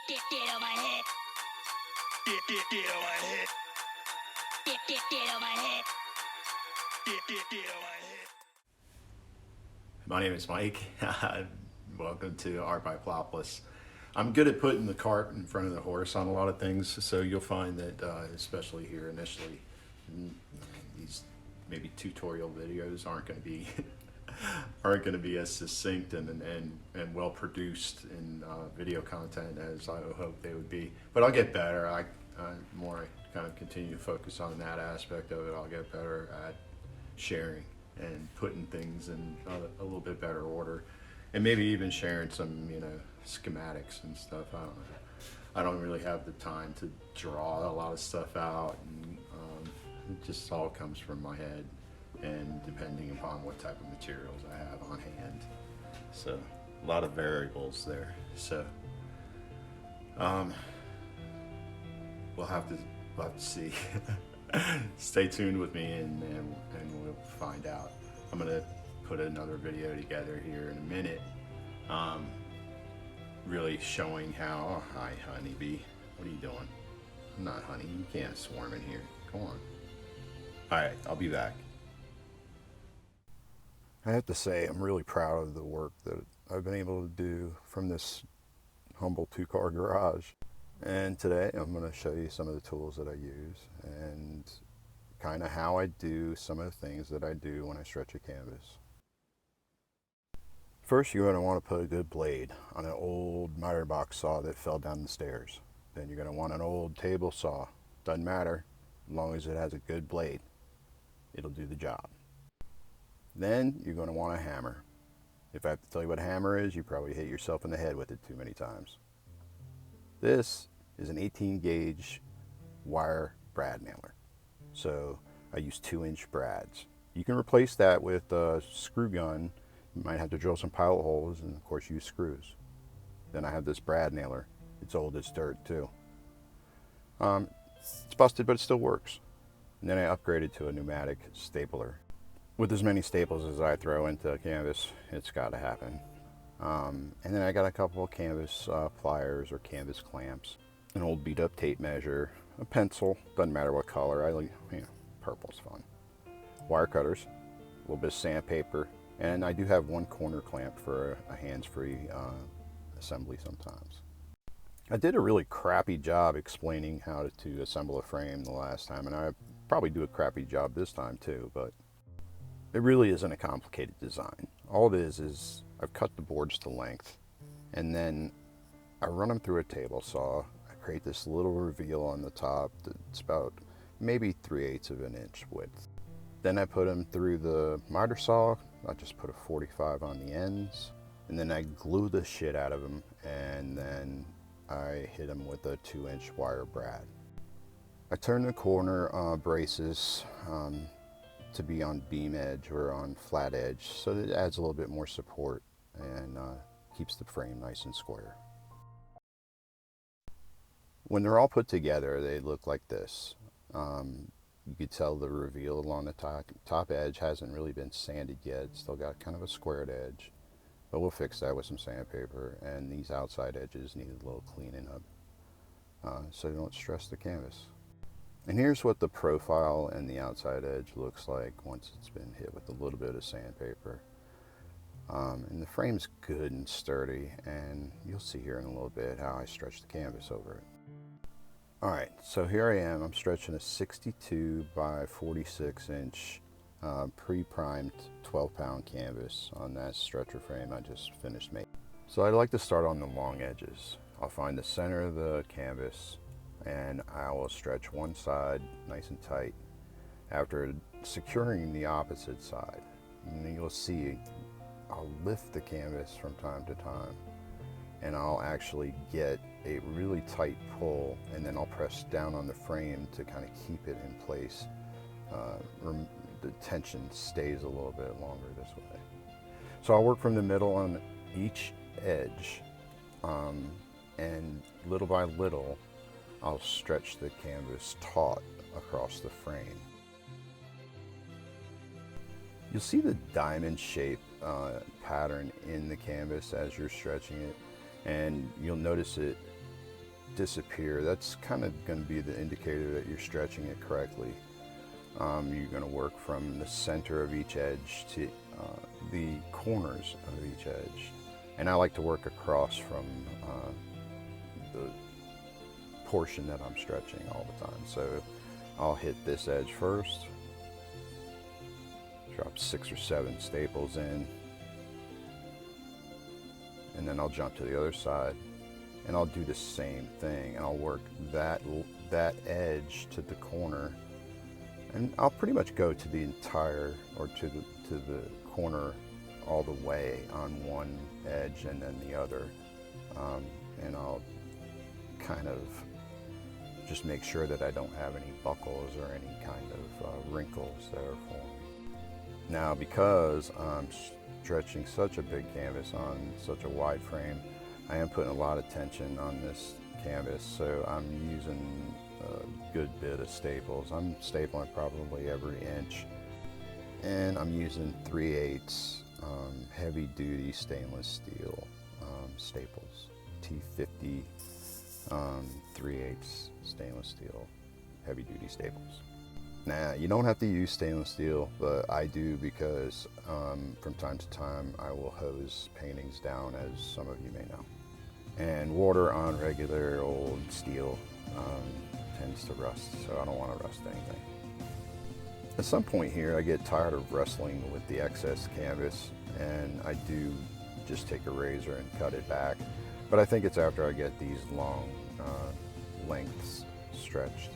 Get on my head. Get on my head. Get on my head. Get on my head. My name is Mike. Welcome to Art by Plopless. I'm good at putting the cart in front of the horse on a lot of things, so you'll find that, especially here initially, these maybe tutorial videos aren't going to be as succinct and well produced in video content as I hope they would be. But I'll get better. The more I kind of continue to focus on that aspect of it, I'll get better at sharing and putting things in a little bit better order, and maybe even sharing some schematics and stuff. I don't know. I don't really have the time to draw a lot of stuff out, and it just all comes from my head, and depending upon what type of materials I have on hand. So a lot of variables there. So we'll have to see. Stay tuned with me, and we'll find out. I'm gonna put another video together here in a minute, really showing how. Oh, hi, honeybee. What are you doing? I'm not honey. You can't swarm in here. Come on. All right, I'll be back. I have to say, I'm really proud of the work that I've been able to do from this humble two-car garage. And today I'm going to show you some of the tools that I use and kind of how I do some of the things that I do when I stretch a canvas. First, you're going to want to put a good blade on an old miter box saw that fell down the stairs. Then you're going to want an old table saw. Doesn't matter, as long as it has a good blade. It'll do the job. Then you're going to want a hammer. If I have to tell you what a hammer is, you probably hit yourself in the head with it too many times. This is an 18 gauge wire brad nailer. So I use 2-inch brads. You can replace that with a screw gun. You might have to drill some pilot holes and of course use screws. Then I have this brad nailer. It's old as dirt too. It's busted, but it still works. And then I upgraded to a pneumatic stapler. With as many staples as I throw into a canvas, it's got to happen. And then I got a couple of canvas pliers or canvas clamps, an old beat up tape measure, a pencil, doesn't matter what color, I like, purple's fun. Wire cutters, a little bit of sandpaper, and I do have one corner clamp for a hands-free assembly sometimes. I did a really crappy job explaining how to assemble a frame the last time, and I probably do a crappy job this time too, but it really isn't a complicated design. All it is I've cut the boards to length, and then I run them through a table saw. I create this little reveal on the top that's about maybe 3/8 of an inch width. Then I put them through the miter saw. I just put a 45 on the ends, and then I glue the shit out of them, and then I hit them with a 2-inch wire brad. I turn the corner braces to be on beam edge or on flat edge, so that it adds a little bit more support and keeps the frame nice and square. When they're all put together, they look like this. You could tell the reveal along the top edge hasn't really been sanded yet. It's still got kind of a squared edge, but we'll fix that with some sandpaper, and these outside edges need a little cleaning up so you don't stress the canvas. And here's what the profile and the outside edge looks like once it's been hit with a little bit of sandpaper. And the frame's good and sturdy, and you'll see here in a little bit how I stretch the canvas over it. Alright, so here I am. I'm stretching a 62 by 46 inch pre-primed 12-pound canvas on that stretcher frame I just finished making. So I like to start on the long edges. I'll find the center of the canvas, and I will stretch one side nice and tight after securing the opposite side. And you'll see I'll lift the canvas from time to time, and I'll actually get a really tight pull, and then I'll press down on the frame to kind of keep it in place. The tension stays a little bit longer this way. So I'll work from the middle on each edge, and little by little I'll stretch the canvas taut across the frame. You'll see the diamond shape pattern in the canvas as you're stretching it, and you'll notice it disappear, that's kind of going to be the indicator that you're stretching it correctly. You're going to work from the center of each edge to the corners of each edge. And I like to work across from the portion that I'm stretching all the time. So I'll hit this edge first, drop 6 or 7 staples in, and then I'll jump to the other side and I'll do the same thing, and I'll work that edge to the corner, and I'll pretty much go to the entire, or to the corner all the way on one edge and then the other, and I'll kind of just make sure that I don't have any buckles or any kind of wrinkles that are forming. Now, because I'm stretching such a big canvas on such a wide frame, I am putting a lot of tension on this canvas, so I'm using a good bit of staples. I'm stapling probably every inch, and I'm using 3/8 heavy duty stainless steel staples, T50 3/8 stainless steel heavy duty staples. Now, you don't have to use stainless steel, but I do, because from time to time I will hose paintings down, as some of you may know. And water on regular old steel tends to rust, so I don't want to rust anything. At some point here, I get tired of wrestling with the excess canvas, and I do just take a razor and cut it back. But I think it's after I get these long lengths stretched.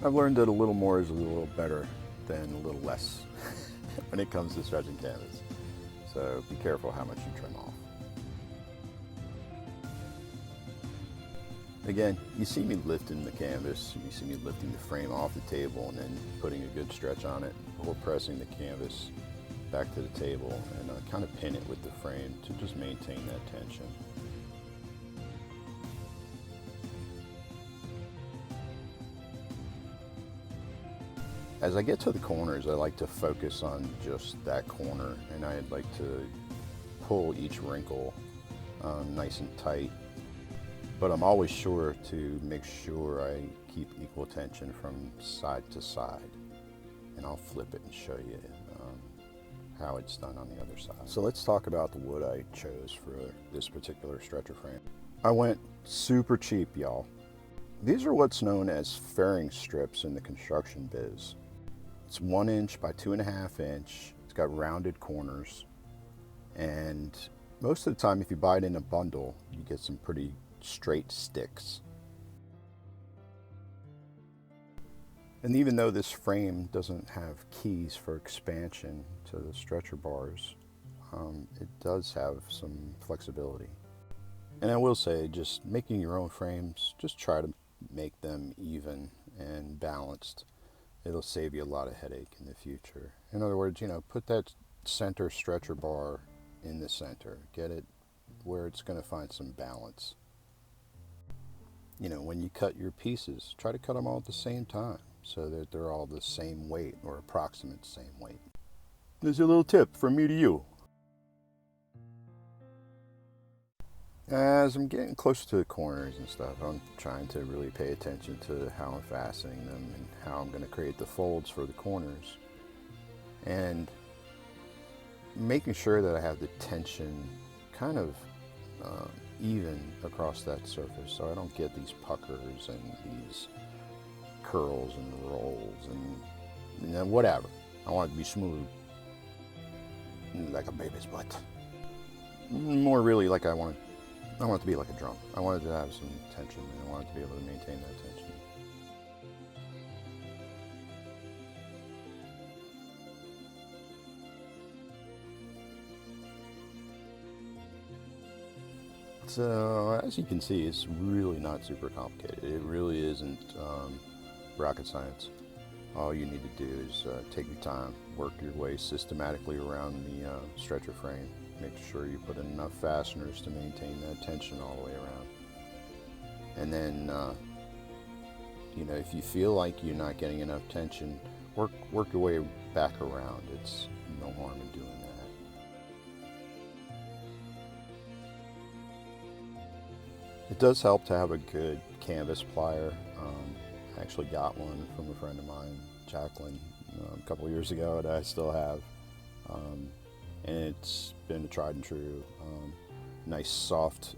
I've learned that a little more is a little better than a little less when it comes to stretching canvas. So be careful how much you trim off. Again, you see me lifting the canvas, you see me lifting the frame off the table and then putting a good stretch on it before pressing the canvas back to the table, and kind of pin it with the frame to just maintain that tension. As I get to the corners, I like to focus on just that corner, and I'd like to pull each wrinkle nice and tight. But I'm always sure to make sure I keep equal tension from side to side. And I'll flip it and show you how it's done on the other side. So let's talk about the wood I chose for this particular stretcher frame. I went super cheap, y'all. These are what's known as fairing strips in the construction biz. It's 1 inch by 2.5 inch. It's got rounded corners, and most of the time if you buy it in a bundle, you get some pretty straight sticks. And even though this frame doesn't have keys for expansion to the stretcher bars, it does have some flexibility. And I will say, just making your own frames, just try to make them even and balanced. It'll save you a lot of headache in the future. In other words, put that center stretcher bar in the center. Get it where it's going to find some balance. When you cut your pieces, try to cut them all at the same time so that they're all the same weight, or approximate same weight. There's a little tip from me to you. As I'm getting closer to the corners and stuff, I'm trying to really pay attention to how I'm fastening them and how I'm going to create the folds for the corners, and making sure that I have the tension kind of even across that surface, so I don't get these puckers and these curls and rolls and whatever. I want it to be smooth, like a baby's butt. More really like I want it to be like a drum. I want it to have some tension, and I want it to be able to maintain that tension. So, as you can see, it's really not super complicated. It really isn't rocket science. All you need to do is take your time, work your way systematically around the stretcher frame. Make sure you put enough fasteners to maintain that tension all the way around. And then, if you feel like you're not getting enough tension, work your way back around. It's no harm in doing that. It does help to have a good canvas plier. I actually got one from a friend of mine, Jacqueline, a couple of years ago that I still have. And it's been a tried and true, nice soft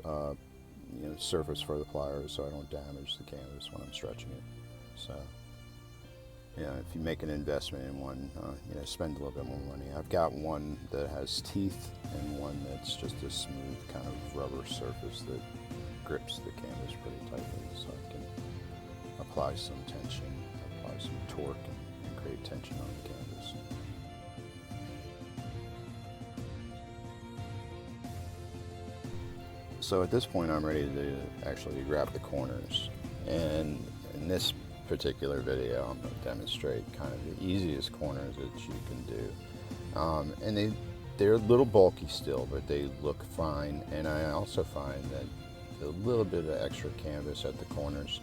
surface for the pliers so I don't damage the canvas when I'm stretching it. So if you make an investment in one, spend a little bit more money. I've got one that has teeth and one that's just a smooth kind of rubber surface that grips the canvas pretty tightly, so I can apply some tension, apply some torque, and create tension on the canvas. So at this point I'm ready to actually grab the corners, and in this particular video I'm going to demonstrate kind of the easiest corners that you can do. And they're a little bulky still, but they look fine, and I also find that a little bit of extra canvas at the corners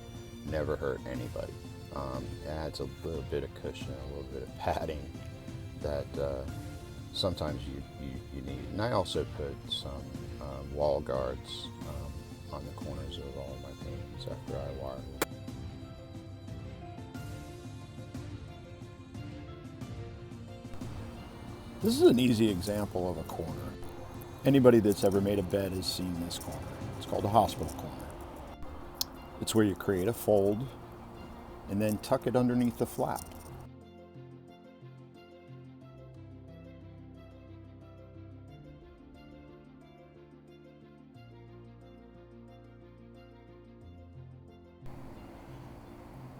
never hurt anybody. It adds a little bit of cushion, a little bit of padding that sometimes you need. And I also put some wall guards on the corners of all of my paintings after I wired it. This is an easy example of a corner. Anybody that's ever made a bed has seen this corner. It's called a hospital corner. It's where you create a fold and then tuck it underneath the flap.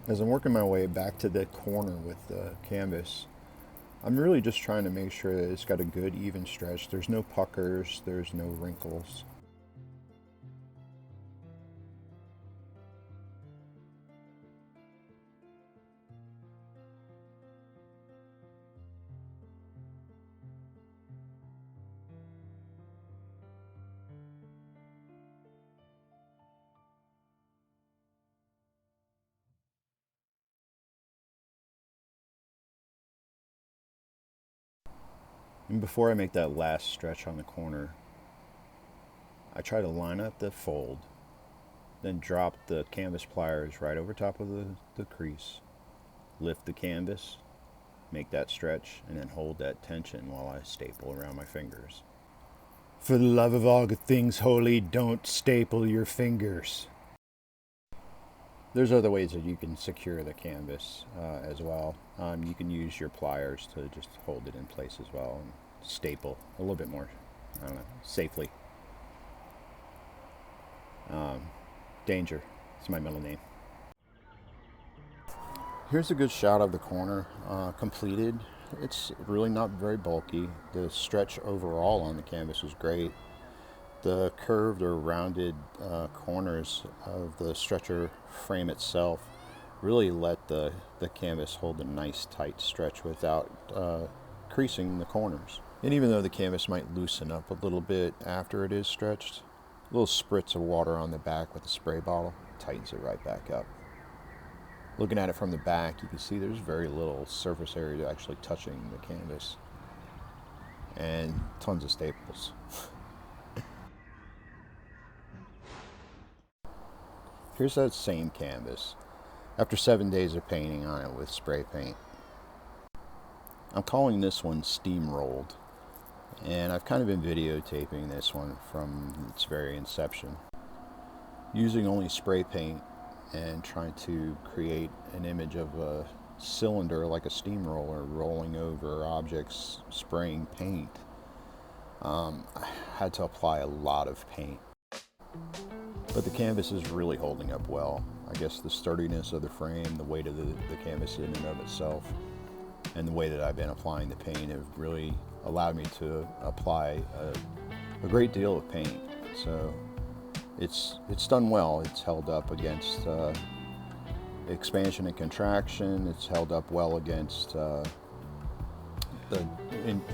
As I'm working my way back to the corner with the canvas, I'm really just trying to make sure that it's got a good even stretch. There's no puckers, there's no wrinkles. And before I make that last stretch on the corner, I try to line up the fold, then drop the canvas pliers right over top of the crease, lift the canvas, make that stretch, and then hold that tension while I staple around my fingers. For the love of all things holy, don't staple your fingers. There's other ways that you can secure the canvas as well. You can use your pliers to just hold it in place as well and staple a little bit more, safely. Danger, it's my middle name. Here's a good shot of the corner completed. It's really not very bulky. The stretch overall on the canvas was great. The curved or rounded corners of the stretcher frame itself really let the canvas hold a nice tight stretch without creasing the corners. And even though the canvas might loosen up a little bit after it is stretched, a little spritz of water on the back with a spray bottle tightens it right back up. Looking at it from the back, you can see there's very little surface area actually touching the canvas, and tons of staples. Here's that same canvas after 7 days of painting on it with spray paint. I'm calling this one Steamrolled, and I've kind of been videotaping this one from its very inception, using only spray paint and trying to create an image of a cylinder like a steamroller rolling over objects, spraying paint. I had to apply a lot of paint, but the canvas is really holding up well. I guess the sturdiness of the frame, the weight of the canvas in and of itself, and the way that I've been applying the paint have really allowed me to apply a great deal of paint. So it's done well. It's held up against expansion and contraction. It's held up well against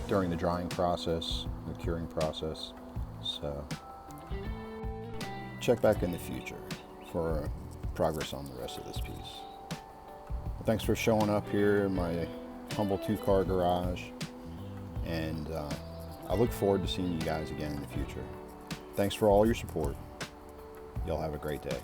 during the drying process, the curing process. So check back in the future for progress on the rest of this piece. Well, thanks for showing up here in my humble 2-car garage, and I look forward to seeing you guys again in the future. Thanks for all your support. Y'all have a great day.